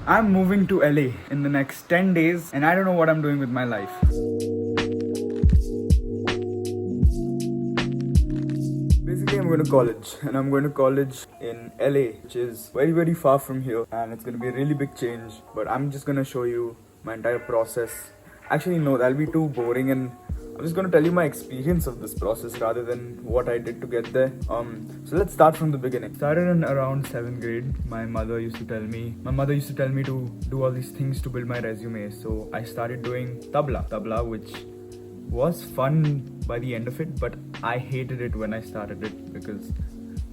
I'm moving to LA in the next 10 days and I don't know what I'm doing with my life. Basically, I'm going to college and I'm going to college in LA, which is very, very far from here, and it's going to be a really big change. But I'm just going to show you my entire process. Actually, no, that'll be too boring, and I'm just going to tell you my experience of this process rather than what I did to get there. So let's start from the beginning. Started in around 7th grade. My mother used to tell me to do all these things to build my resume. So I started doing tabla, which was fun by the end of it, but I hated it when I started it because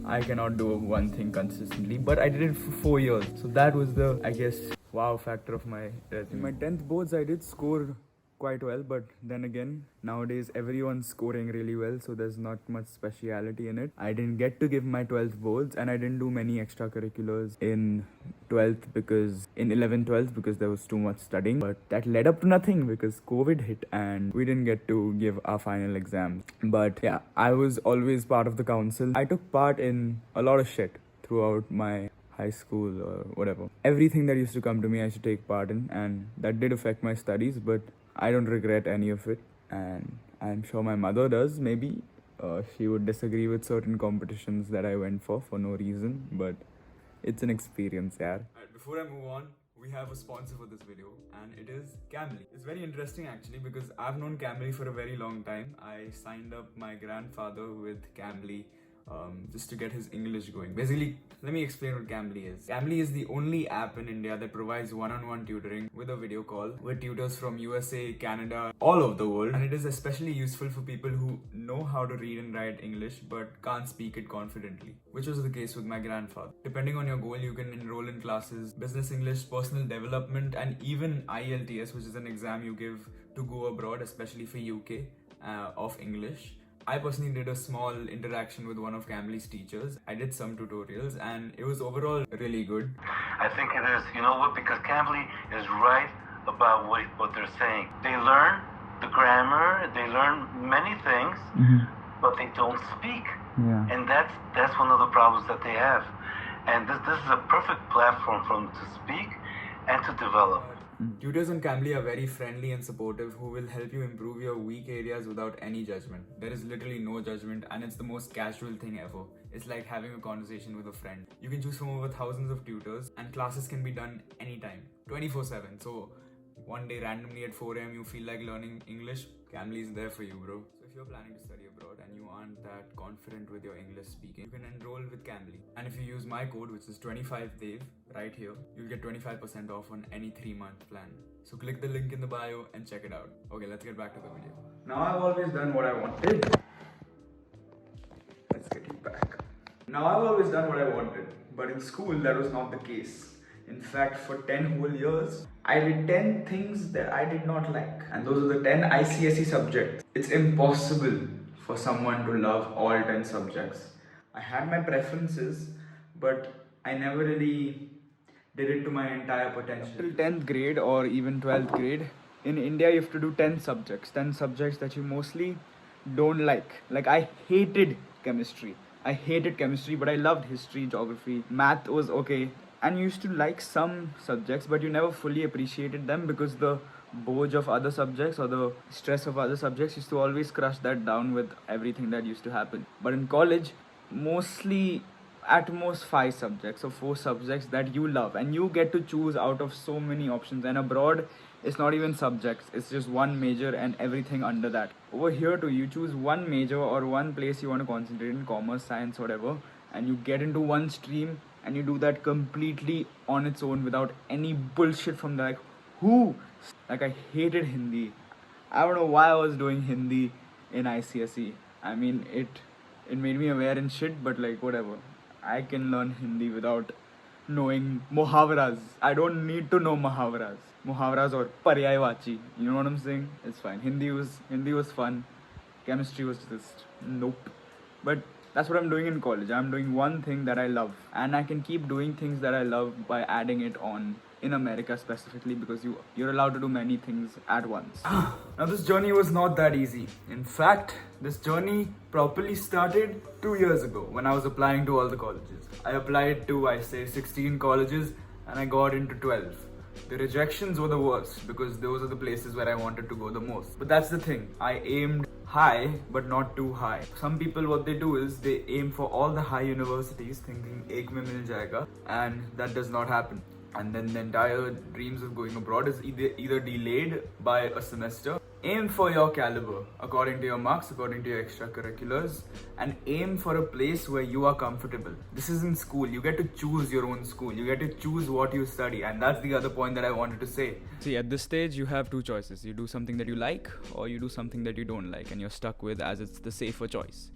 I cannot do one thing consistently. But I did it for 4 years, so that was the, I guess, wow factor of my resume. In my 10th boards, I did score quite well, but then again, nowadays everyone's scoring really well, so there's not much speciality in it. I didn't get to give my 12th boards, and I didn't do many extracurriculars in 11th 12th because there was too much studying, but that led up to nothing because COVID hit and we didn't get to give our final exams. But yeah, I was always part of the council. I took part in a lot of shit throughout my high school or whatever. Everything that used to come to me, I used to take part in, and that did affect my studies, but I don't regret any of it, and I'm sure my mother does. Maybe she would disagree with certain competitions that I went for no reason, but it's an experience, yeah. Alright, before I move on, we have a sponsor for this video, and it is Camly. It's very interesting actually because I've known Camly for a very long time. I signed up my grandfather with Camly just to get his English going. Basically, let me explain what Camly is. Camly is the only app in India that provides one-on-one tutoring with a video call with tutors from USA, Canada, all over the world. And it is especially useful for people who know how to read and write English but can't speak it confidently, which was the case with my grandfather. Depending on your goal, you can enroll in classes, business English, personal development, and even IELTS, which is an exam you give to go abroad, especially for UK, of English. I personally did a small interaction with one of Camly's teachers. I did some tutorials and it was overall really good. I think it is, you know what, because Cambly is right about what they're saying. They learn the grammar, they learn many things, but they don't speak. Yeah. And that's one of the problems that they have. And this is a perfect platform for them to speak and to develop. Tutors on Cambly are very friendly and supportive who will help you improve your weak areas without any judgment. There is literally no judgment, and it's the most casual thing ever. It's like having a conversation with a friend. You can choose from over thousands of tutors, and classes can be done anytime, 24/7. So one day randomly at 4 a.m. you feel like learning English, Cambly is there for you, bro. So if you're planning to study abroad and you aren't that confident with your English speaking, you can enroll with Cambly. And if you use my code, which is 25Dave, right here, you'll get 25% off on any 3-month plan. So click the link in the bio and check it out. Okay, let's get back to the video. Now I've always done what I wanted. Let's get it back. Now I've always done what I wanted, but in school that was not the case. In fact, for 10 whole years, I did 10 things that I did not like. And those are the 10 ICSE subjects. It's impossible for someone to love all 10 subjects. I had my preferences, but I never really did it to my entire potential. Till 10th grade or even 12th grade, in India you have to do 10 subjects. 10 subjects that you mostly don't like. Like, I hated chemistry. But I loved history, geography. Math was okay. And you used to like some subjects, but you never fully appreciated them because the bourge of other subjects or the stress of other subjects used to always crush that down with everything that used to happen. But in college, mostly at most 5 subjects or 4 subjects that you love, and you get to choose out of so many options. And abroad, it's not even subjects, it's just one major and everything under that. Over here too, you choose one major or one place you want to concentrate in, commerce, science, whatever, and you get into one stream and you do that completely on its own without any bullshit from that. Like, I hated Hindi. I don't know why I was doing Hindi in ICSE. I mean, it made me aware and shit, but like, whatever. I can learn Hindi without knowing muhavras. I don't need to know muhavras or paryayvachi. You know what I'm saying? It's fine. Hindi was fun. Chemistry was just nope. But that's what I'm doing in college. I'm doing one thing that I love, and I can keep doing things that I love by adding it on in America specifically, because you're allowed to do many things at once. Now this journey was not that easy. In fact, this journey properly started 2 years ago when I was applying to all the colleges. I applied to, I say, 16 colleges, and I got into 12. The rejections were the worst because those are the places where I wanted to go the most. But that's the thing, I aimed high but not too high. Some people, what they do is they aim for all the high universities thinking ek mein mil jayega, and that does not happen. And then the entire dreams of going abroad is either delayed by a semester. Aim for your caliber according to your marks, according to your extracurriculars, and aim for a place where you are comfortable. This isn't school. You get to choose your own school. You get to choose what you study, and that's the other point that I wanted to say. See, at this stage, you have two choices. You do something that you like, or you do something that you don't like, and you're stuck with as it's the safer choice.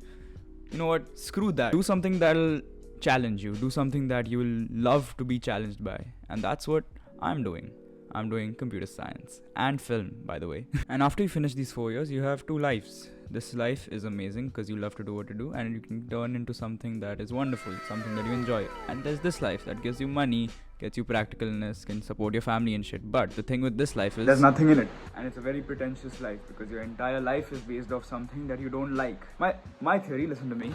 You know what? Screw that. Do something that'll challenge you. Do something that you will love to be challenged by, and that's what I'm doing. I'm doing computer science and film, by the way. And after you finish these 4 years, you have two lives. This life is amazing because you love to do what you do, and you can turn into something that is wonderful, something that you enjoy. And there's this life that gives you money, gets you practicalness, can support your family and shit. But the thing with this life is there's nothing in it. And it's a very pretentious life because your entire life is based off something that you don't like. My theory, listen to me.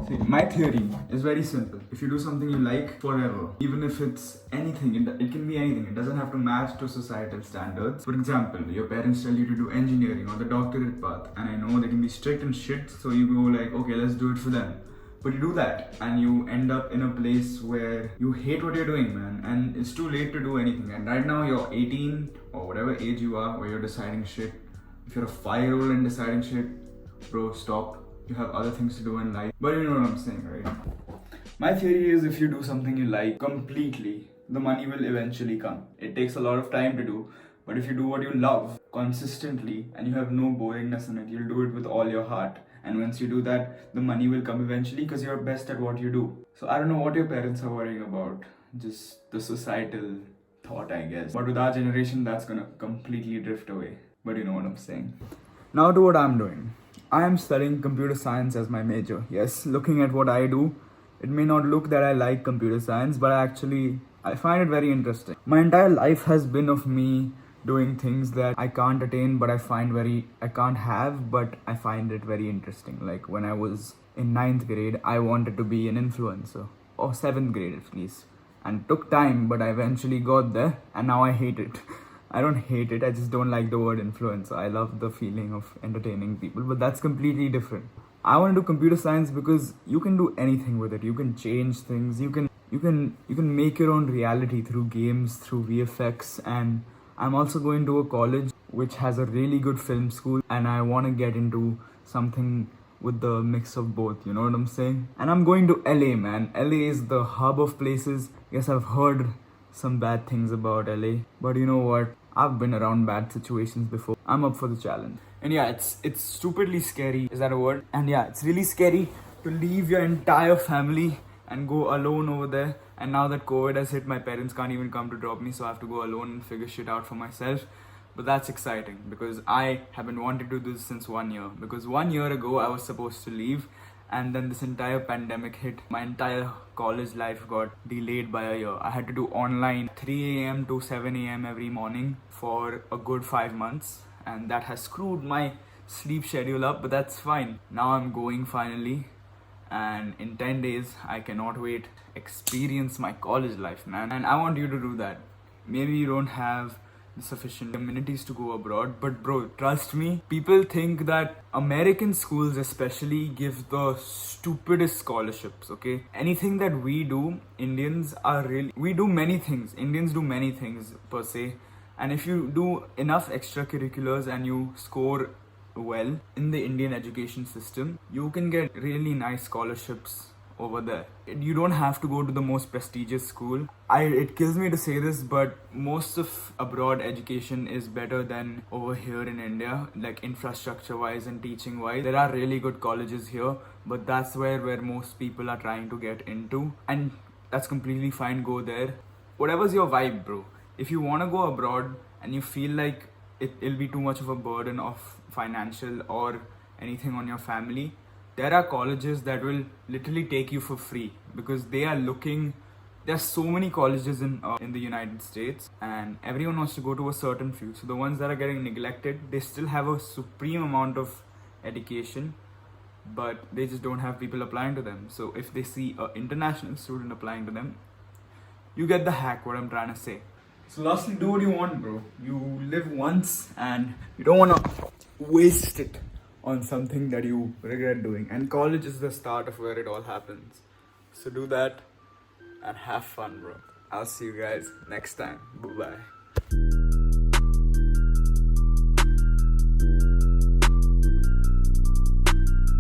See, my theory is very simple. If you do something you like forever, even if it's anything, it can be anything. It doesn't have to match to societal standards. For example, your parents tell you to do engineering or the doctorate path, and I know they can be strict and shit, so you go like, okay, let's do it for them. But you do that and you end up in a place where you hate what you're doing, man, and it's too late to do anything. And right now you're 18 or whatever age you are where you're deciding shit. If you're a 5-year-old and deciding shit, bro, stop. You have other things to do in life. But you know what I'm saying, right? My theory is if you do something you like completely, the money will eventually come. It takes a lot of time to do, but if you do what you love consistently and you have no boringness in it, you'll do it with all your heart. And once you do that, the money will come eventually because you're best at what you do. So I don't know what your parents are worrying about. Just the societal thought, I guess. But with our generation, that's gonna completely drift away. But you know what I'm saying. Now to what I'm doing. I am studying computer science as my major. Yes, looking at what I do, it may not look that I like computer science, but I find it very interesting. My entire life has been of me doing things that I can't attain, but I can't have, but I find it very interesting. Like when I was in 9th grade, I wanted to be an influencer, or 7th grade at least. And it took time, but I eventually got there, and now I hate it. I don't hate it, I just don't like the word influencer. I love the feeling of entertaining people, but that's completely different. I want to do computer science because you can do anything with it. You can change things, you can make your own reality through games, through VFX. And I'm also going to a college which has a really good film school, and I want to get into something with the mix of both, you know what I'm saying? And I'm going to LA, man. LA is the hub of places. Yes, I've heard some bad things about LA, but you know what? I've been around bad situations before. I'm up for the challenge. And yeah, it's stupidly scary. Is that a word? And yeah, it's really scary to leave your entire family and go alone over there. And now that COVID has hit, my parents can't even come to drop me, so I have to go alone and figure shit out for myself. But that's exciting because I have been wanting to do this since 1 year. Because 1 year ago, I was supposed to leave, and then this entire pandemic hit. My entire college life got delayed by a year. I had to do online 3 a.m. to 7 a.m. every morning for a good 5 months, and that has screwed my sleep schedule up, but that's fine. Now I'm going finally, and in 10 days I cannot wait. Experience my college life, man. And I want you to do that. Maybe you don't have sufficient amenities to go abroad, but bro, trust me, people think that American schools especially give the stupidest scholarships. Okay, anything that we do, we do many things. Indians do many things per se, and if you do enough extracurriculars and you score well in the Indian education system, you can get really nice scholarships over there. You don't have to go to the most prestigious school. It kills me to say this, but most of abroad education is better than over here in India, like infrastructure wise and teaching wise. There are really good colleges here, but that's where most people are trying to get into, and that's completely fine. Go there. Whatever's your vibe, bro. If you want to go abroad and you feel like it'll be too much of a burden of financial or anything on your family, there are colleges that will literally take you for free because they are looking. There's so many colleges in the United States, and everyone wants to go to a certain few. So the ones that are getting neglected, they still have a supreme amount of education, but they just don't have people applying to them. So if they see an international student applying to them, You get the hack, what I'm trying to say. So lastly, do what you want, bro. You live once and you don't want to waste it on something that you regret doing. And college is the start of where it all happens. So do that and have fun, bro. I'll see you guys next time. Bye bye.